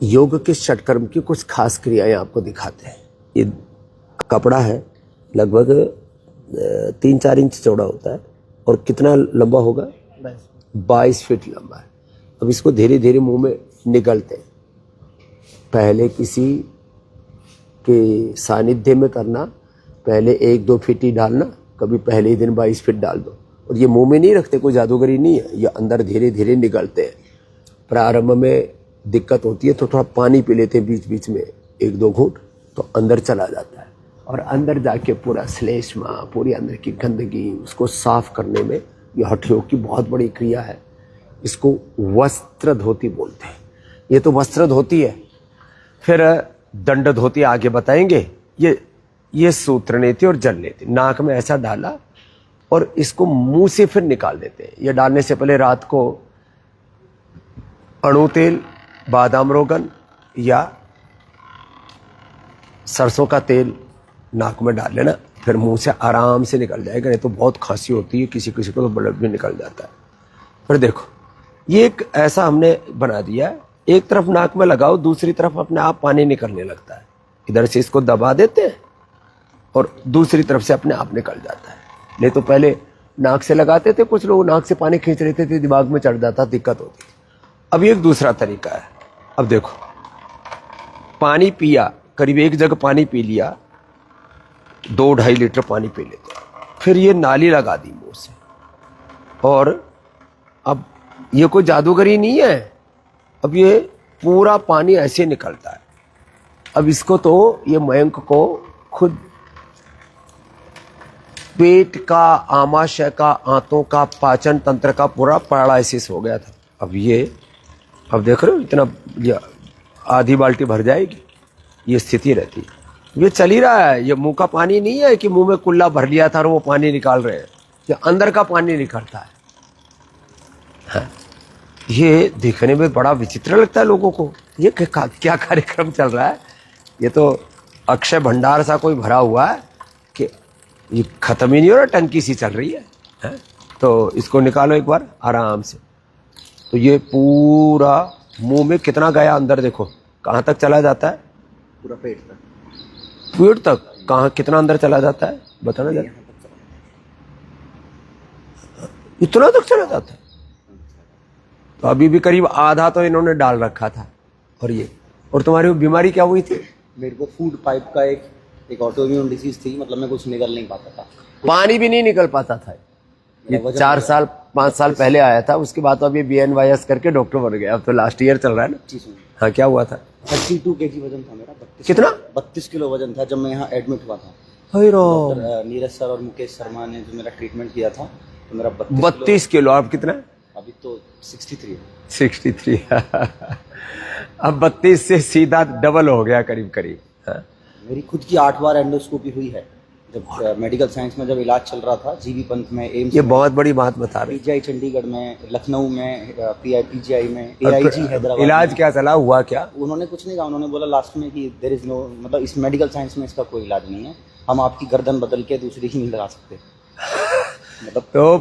योग के षटकर्म की कुछ खास क्रियाएं आपको दिखाते हैं। ये कपड़ा है, लगभग 3-4 इंच चौड़ा होता है और कितना लंबा होगा? 22 फीट लंबा है। अब इसको धीरे धीरे मुंह में निगलते हैं। पहले किसी के सानिध्य में करना, पहले 1-2 फीट ही डालना, कभी पहले ही दिन 22 फीट डाल दो। और ये मुंह में नहीं रखते, कोई जादूगरी नहीं है, ये अंदर धीरे धीरे निगलते हैं। प्रारंभ में दिक्कत होती है तो थोड़ा पानी पी लेते हैं बीच बीच में 1-2 घूंट, तो अंदर चला जाता है और अंदर जाके पूरा श्लेष्मा, पूरी अंदर की गंदगी उसको साफ करने में यह हठ योग की बहुत बड़ी क्रिया है। इसको वस्त्र धोती बोलते हैं। ये तो वस्त्र धोती है। फिर दंड धोती आगे बताएंगे। ये सूत्र नीति और जल नीति। नाक में ऐसा डाला और इसको मुंह से फिर निकाल देते हैं। ये डालने से पहले रात को अणु तेल, बादाम रोगन या सरसों का तेल नाक में डाल लेना, फिर मुंह से आराम से निकल जाएगा। नहीं तो बहुत खांसी होती है, किसी किसी को तो ब्लड भी निकल जाता है। फिर देखो, ये एक ऐसा हमने बना दिया है, एक तरफ नाक में लगाओ, दूसरी तरफ अपने आप पानी निकलने लगता है। इधर से इसको दबा देते हैं और दूसरी तरफ से अपने आप निकल जाता है। नहीं तो पहले नाक से लगाते थे, कुछ लोग नाक से पानी खींच लेते थे, दिमाग में चढ़ जाता, दिक्कत होती थी। अब ये एक दूसरा तरीका है। अब देखो, पानी पिया, करीब 1 जग पानी पी लिया, 2-2.5 लीटर पानी पी लेते हैं। फिर ये नाली लगा दी मुंह से, और अब ये कोई जादूगरी नहीं है, अब ये पूरा पानी ऐसे निकलता है। अब इसको तो ये मयंक को खुद पेट का, आमाशय का, आंतों का, पाचन तंत्र का पूरा पैरालिसिस हो गया था। अब देख रहे हो, इतना आधी बाल्टी भर जाएगी, ये स्थिति रहती है। ये चल ही रहा है। ये मुंह का पानी नहीं है कि मुंह में कुल्ला भर लिया था और वो पानी निकाल रहे हैं। ये अंदर का पानी निकलता है। हाँ। ये देखने में बड़ा विचित्र लगता है लोगों को, ये क्या कार्यक्रम चल रहा है। ये तो अक्षय भंडार सा कोई भरा हुआ है कि ये खत्म ही नहीं हो रहा, टंकी सी चल रही है। तो इसको निकालो एक बार आराम से। तो ये पूरा मुंह में कितना गया अंदर, देखो कहाँ तक चला जाता है? पूरा पेट तक। पेट तक कहाँ, कितना अंदर चला जाता है बताना जरा। इतना तक चला जाता है। तो अभी भी करीब आधा तो इन्होंने डाल रखा था। और तुम्हारी बीमारी क्या हुई थी? मेरे को फूड पाइप का एक ऑटोइम्यून डिसीज थी, मतलब मैं कुछ निकल नहीं पाता था, पानी भी नहीं निकल पाता था। ये 4-5 साल पहले आया था, उसके बाद तो अभी BNYS करके डॉक्टर बन गया। अब तो लास्ट ईयर चल रहा है ना। हाँ, क्या हुआ था? 32 kg वजन था मेरा। कितना? 32 किलो वजन था जब मैं यहाँ एडमिट हुआ था। नीरज सर और मुकेश शर्मा ने जो मेरा ट्रीटमेंट किया था, तो मेरा 32 किलो। अब कितना? अभी तो 63 है। 63 अब 32 से सीधा डबल हो गया करीब करीब। हाँ। मेरी खुद की 8 बार एंडोस्कोपी हुई है जब मेडिकल साइंस में जब इलाज चल रहा था, जीबी पंत में, एम्स ये बहुत बड़ी बात बता रहे। PGI चंडीगढ़ में, लखनऊ में, PGI में, AIG हैदराबाद। इलाज क्या चला, हुआ क्या? उन्होंने कुछ नहीं कहा। उन्होंने बोला लास्ट में कि देयर इज नो, मतलब इस मेडिकल साइंस में इसका कोई इलाज नहीं है, हम आपकी गर्दन बदल के दूसरी ही नहीं लगा सकते। मतलब तो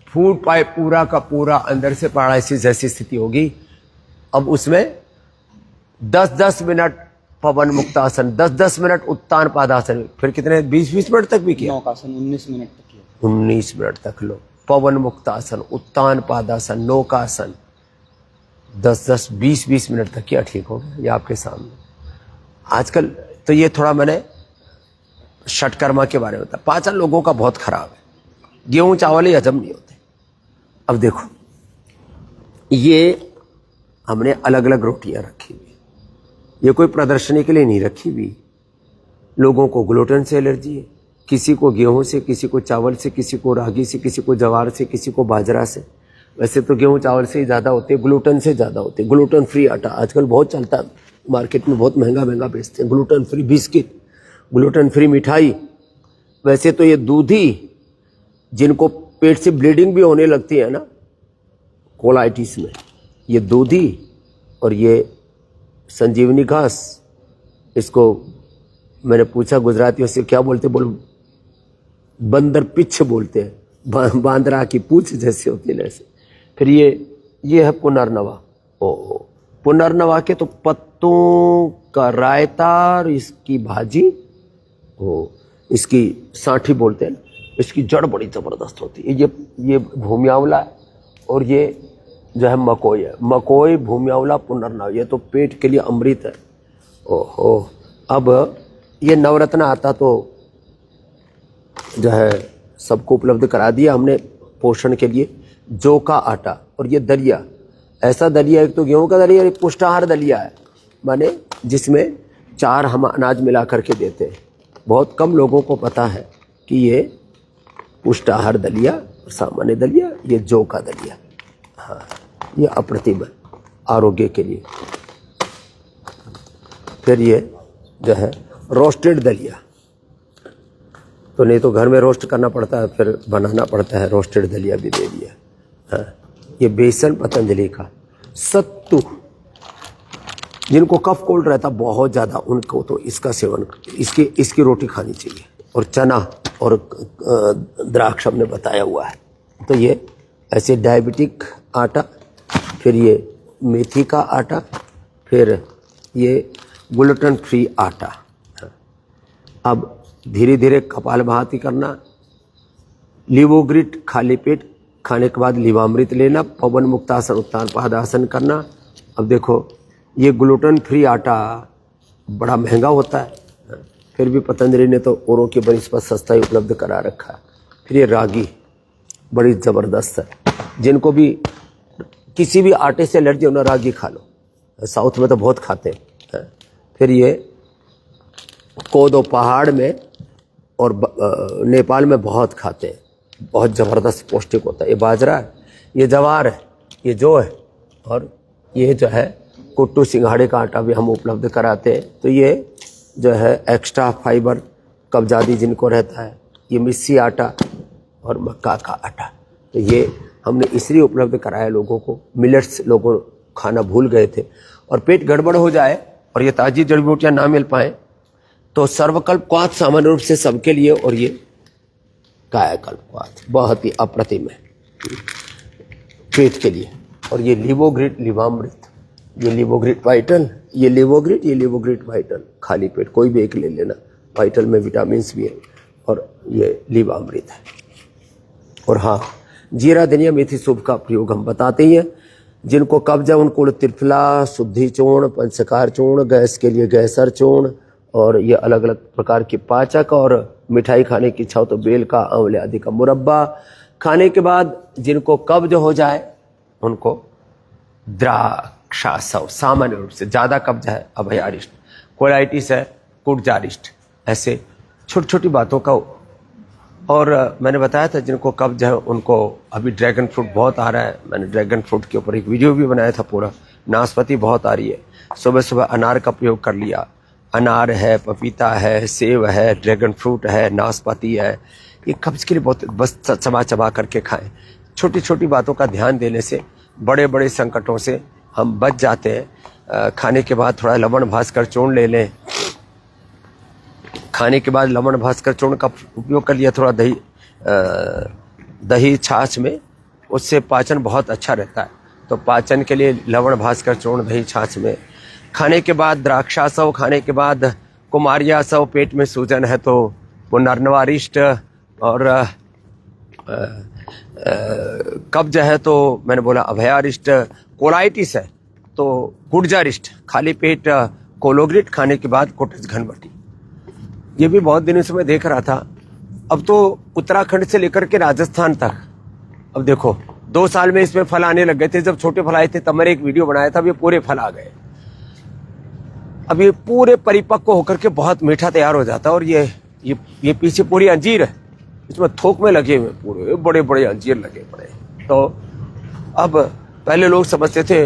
फूड पाइप पूरा का पूरा अंदर से पैरालिसिस जैसी स्थिति होगी। अब उसमें 10-10 मिनट पवन मुक्तासन, 10-10 मिनट उत्तान पादासन, फिर कितने 20-20 मिनट तक भी किया? नौकासन 19 मिनट तक किया। 19 मिनट तक लो। पवन मुक्तासन, उत्तान पादासन, नौकासन 10-10, 20-20 मिनट तक किया, ठीक हो गया। ये आपके सामने आजकल। तो ये थोड़ा मैंने षटकर्मा के बारे में बताया। पाचन लोगों का बहुत खराब है, गेहूं चावल ही हजम नहीं होते। अब देखो, ये हमने अलग अलग रोटियां रखी हुई, ये कोई प्रदर्शनी के लिए नहीं रखी हुई। लोगों को ग्लूटेन से एलर्जी है, किसी को गेहूं से, किसी को चावल से, किसी को रागी से, किसी को ज्वार से, किसी को बाजरा से। वैसे तो गेहूं चावल से ही ज़्यादा होते हैं, ग्लूटेन से ज़्यादा होते हैं। ग्लूटेन फ्री आटा आजकल बहुत चलता है, मार्केट में बहुत महंगा महंगा बेचते हैं। Gluten free biscuit, gluten free मिठाई। वैसे तो ये दूधी, जिनको पेट से ब्लीडिंग भी होने लगती है ना कोलाइटिस में, ये दूधी और ये संजीवनी घास, इसको मैंने पूछा गुजरातियों से क्या बोलते, बोलो बंदर पिच्छ बोलते हैं, बांदरा की पूछ जैसे होती है ऐसे। फिर ये है पुनर्नवा। ओ पुनर्नवा के तो पत्तों का रायता और इसकी भाजी, वो इसकी सांठी बोलते हैं, इसकी जड़ बड़ी जबरदस्त होती है। ये भूमि आंवला है और ये जो है मकोई है। मकोई, भूमि आंवला, पुनर्नवा, ये तो पेट के लिए अमृत है। ओहो, अब ये नवरत्न आता तो जो है सबको उपलब्ध करा दिया हमने पोषण के लिए। जौ का आटा और ये दलिया, ऐसा दलिया, एक तो गेहूं का दलिया, एक पुष्टाहार दलिया है, माने जिसमें 4 हम अनाज मिला करके देते हैं। बहुत कम लोगों को पता है कि ये पुष्टाहार दलिया, सामान्य दलिया, ये जौ का दलिया, हाँ, ये अप्रतिम है आरोग्य के लिए। फिर ये जो है रोस्टेड दलिया, तो नहीं तो घर में रोस्ट करना पड़ता है, फिर बनाना पड़ता है, रोस्टेड दलिया भी दे दिया। हाँ, ये बेसन पतंजलि का। सत्तू, जिनको कफ कोल्ड रहता बहुत ज़्यादा, उनको तो इसका सेवन, इसकी रोटी खानी चाहिए। और चना और द्राक्ष हमने बताया हुआ है। तो ये ऐसे डायबिटिक आटा, फिर ये मेथी का आटा, फिर ये ग्लूटेन फ्री आटा। अब धीरे धीरे कपालभाति करना, लिवोग्रिट खाली पेट खाने के बाद लिवामृत लेना, पवन मुक्तासन उत्तान पादासन करना। अब देखो ये ग्लूटेन फ्री आटा बड़ा महंगा होता है, फिर भी पतंजलि ने तो औरों की बनस्पत सस्ता ही उपलब्ध करा रखा है। फिर ये रागी बड़ी ज़बरदस्त है, जिनको भी किसी भी आटे से एलर्जी हो ना, रागी खा लो, साउथ में तो बहुत खाते हैं। फिर ये कोदो पहाड़ में और नेपाल में बहुत खाते हैं, बहुत ज़बरदस्त पौष्टिक होता है। ये बाजरा है, ये जवार है, ये जौ है, और ये जो है कुट्टू सिंघाड़े का आटा भी हम उपलब्ध कराते हैं। तो ये जो है एक्स्ट्रा फाइबर, कब्जादी जिनको रहता है, ये मिस्सी आटा और मक्का का आटा, तो ये हमने इसलिए उपलब्ध कराया लोगों को। मिलेट्स लोगों खाना भूल गए थे, और पेट गड़बड़ हो जाए और ये ताज़ी जड़ी बूटियाँ ना मिल पाएँ तो सर्वकल्प क्वाथ सामान्य रूप से सबके लिए, और ये कायाकल्प क्वाथ बहुत ही अप्रतिम है पेट के लिए। और ये लिवोग्रिट लिवामृत, ये लिवोग्रिट वाइटल, ये लिवोग्रिट वाइटल, खाली पेट कोई भी एक ले लेना, वाइटल में विटामिन भी है, और ये लिवामृत है। और हाँ, जीरा धनिया मेथी सूप का प्रयोग हम बताते ही हैं। जिनको कब्ज है उनको त्रिफला, शुद्धि चूर्ण, पंचकार चूर्ण, गैस के लिए गैसर चूर्ण, और ये अलग अलग प्रकार के पाचक, और मिठाई खाने की इच्छा हो तो बेल का, आंवले आदि का मुरब्बा। खाने के बाद जिनको कब्ज हो जाए उनको द्राक्षासव, सामान्य रूप से ज़्यादा कब्ज है अभयारिष्ट, कोलाइटिस है कुटजारिष्ट, ऐसे छोटी छोटी बातों का। और मैंने बताया था जिनको कब्ज है उनको अभी ड्रैगन फ्रूट बहुत आ रहा है, मैंने ड्रैगन फ्रूट के ऊपर एक वीडियो भी बनाया था पूरा। नाशपाती बहुत आ रही है, सुबह सुबह अनार का प्रयोग कर लिया, अनार है, पपीता है, सेब है, ड्रैगन फ्रूट है, नाशपाती है, ये कब्ज के लिए बहुत, बस चबा चबा करके खाएं। छोटी छोटी बातों का ध्यान देने से बड़े बड़े संकटों से हम बच जाते हैं। खाने के बाद थोड़ा लवण भास्कर चूर्ण ले लें, खाने के बाद लवण भास्कर चूर्ण का उपयोग कर लिया थोड़ा दही छाछ में, उससे पाचन बहुत अच्छा रहता है। तो पाचन के लिए लवण भास्कर चूर्ण दही छाछ में। खाने के बाद द्राक्षासव, खाने के बाद कुमारियासव, पेट में सूजन है तो पुनर्नवारिष्ट, और कब्ज है तो मैंने बोला अभयारिष्ट, कोलाइटिस है तो गुर्जारिष्ट, खाली पेट कोलोग्रिट, खाने के बाद कोटज घनवटी। ये भी बहुत दिनों से मैं देख रहा था, अब तो उत्तराखंड से लेकर के राजस्थान तक, अब देखो 2 साल में इसमें फल आने लग गए थे। जब छोटे फल आए थे तब मैंने एक वीडियो बनाया था, अब ये पूरे फल आ गए। अब ये पूरे परिपक्व होकर के बहुत मीठा तैयार हो जाता है। और ये पीछे पूरी अंजीर है, इसमें थोक में लगे हुए पूरे बड़े बड़े अंजीर लगे पड़े। तो अब पहले लोग समझते थे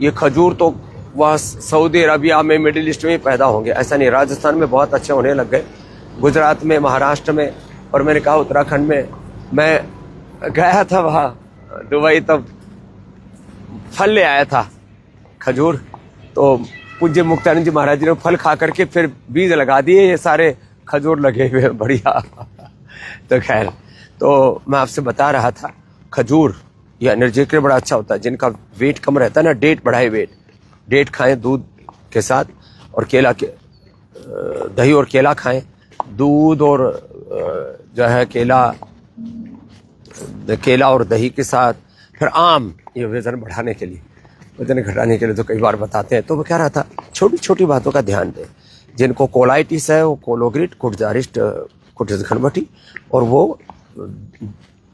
ये खजूर तो वह सऊदी अरबिया में, मिडिल ईस्ट में पैदा होंगे, ऐसा नहीं, राजस्थान में बहुत अच्छे होने लग गए, गुजरात में, महाराष्ट्र में, और मैंने कहा उत्तराखंड में। मैं गया था वहाँ दुबई, तब फल ले आया था खजूर, तो पूज्य मुक्तानंद जी महाराज जी ने फल खा करके फिर बीज लगा दिए, ये सारे खजूर लगे हुए, बढ़िया। तो खैर, तो मैं आपसे बता रहा था खजूर ये एनर्जी के लिए बड़ा अच्छा होता है। जिनका वेट कम रहता है ना, डेट बढ़ाए वेट, डेट खाएं दूध के साथ, और केला के दही और केला खाएं, दूध और जो है केला और दही के साथ। फिर आम, ये वजन बढ़ाने के लिए, वजन घटाने के लिए तो कई बार बताते हैं। तो मैं कह रहा था छोटी छोटी बातों का ध्यान दें। जिनको कोलाइटिस है वो कोलोग्रिट, कुटजारिस्ट, कुटिस घनबटी, और वो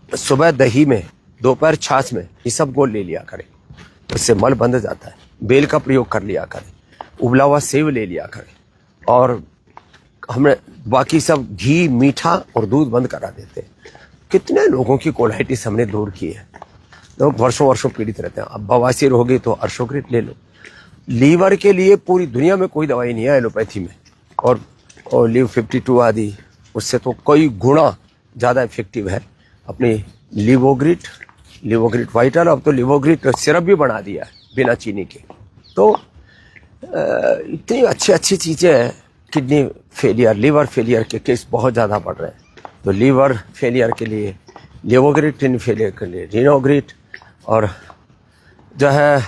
सुबह दही में, दोपहर छाछ में, ये सब गोल ले लिया करें, इससे मल बंध जाता है। बेल का प्रयोग कर लिया करें, उबला हुआ सेब ले लिया करें, और हमने बाकी सब घी, मीठा और दूध बंद करा देते हैं। कितने लोगों की कोलाइटिस हमने दूर की है, लोग वर्षों वर्षों पीड़ित रहते हैं। अब बवासीर होगी तो अर्शोग्रिट ले लो। लीवर के लिए पूरी दुनिया में कोई दवाई नहीं है एलोपैथी में, और लिव 52 आदि, उससे तो कई गुना ज़्यादा इफेक्टिव है अपनी लिवोग्रिट वाइटल। अब तो लिवोग्रिट सिरप भी बना दिया है बिना चीनी के। तो इतनी अच्छी अच्छी चीज़ें हैं। किडनी फेलियर, लीवर फेलियर के केस बहुत ज़्यादा बढ़ रहे हैं, तो लीवर फेलियर के लिए लिवोग्रिट, किडनी फेलियर के लिए रिनोग्रिट, और जो है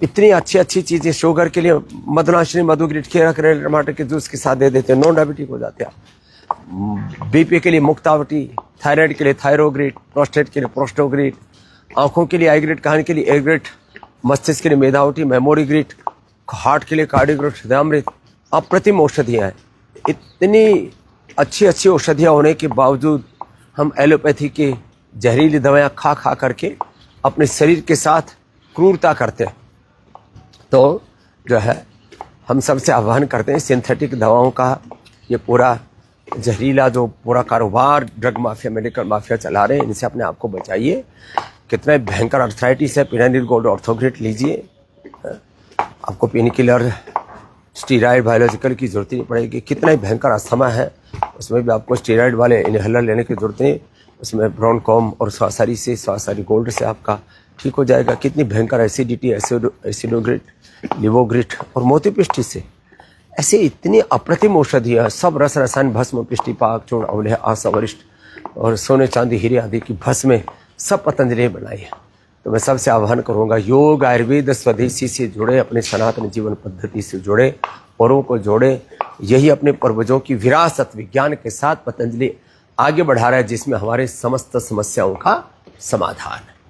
इतनी अच्छी अच्छी चीज़ें। शुगर के लिए मदनाश्री, मधुग्रिट, खीरा, करेला, टमाटर के जूस के साथ दे देते हैं, नॉन डायबिटिक हो जाते हैं। बीपी के लिए मुक्तावटी, थायराइड के लिए थायरोग्रिट, प्रोस्टेट के लिए प्रोस्टोग्रिट, आंखों के लिए आईग्रिट, कान के लिए एग्रिट, मस्तिष्क के लिए मेधावटी, मेमोरी ग्रिट, हार्ट के लिए कार्डियोग्रिट, हृदयामृत। अप्रतिम औषधियाँ हैं। इतनी अच्छी अच्छी औषधियाँ होने के बावजूद हम एलोपैथी के जहरीली दवाएं खा खा करके अपने शरीर के साथ क्रूरता करते हैं। तो जो है हम सबसे आह्वान करते हैं, सिंथेटिक दवाओं का ये पूरा जहरीला जो पूरा कारोबार ड्रग माफिया, मेडिकल माफिया चला रहे हैं, इनसे अपने आप को बचाइए। कितना भयंकर अर्थराइटिस है, पिरानिल गोल्ड ऑर्थोग्रिट लीजिए, आपको पेन किलर, स्टीरॉयड, बायोलॉजिकल की जरूरत नहीं पड़ेगी। कितना ही भयंकर अस्थमा है, उसमें भी आपको स्टीरॉयड वाले इनहेलर लेने की जरूरत नहीं, उसमें ब्रोनकॉम और स्वासारी गोल्ड से आपका ठीक हो जाएगा। कितनी भयंकर एसिडिटी, एसिडोग्रिट, लिवोग्रिट और मोतिपिष्टी से, ऐसे इतनी अप्रतिम औषधियाँ, सब रस रसायन भस्म, पिष्टी, पाक, चूर्ण, अवलेह, आसा, वरिष्ठ और सोने चांदी हीरे आदि की भस्म सब पतंजलि ने बनाई है। तो मैं सबसे आह्वान करूँगा, योग, आयुर्वेद, स्वदेशी से जुड़े, अपने सनातन जीवन पद्धति से जुड़े, औरों को जोड़े। यही अपने पूर्वजों की विरासत विज्ञान के साथ पतंजलि आगे बढ़ा रहा है, जिसमें हमारे समस्त समस्याओं का समाधान है।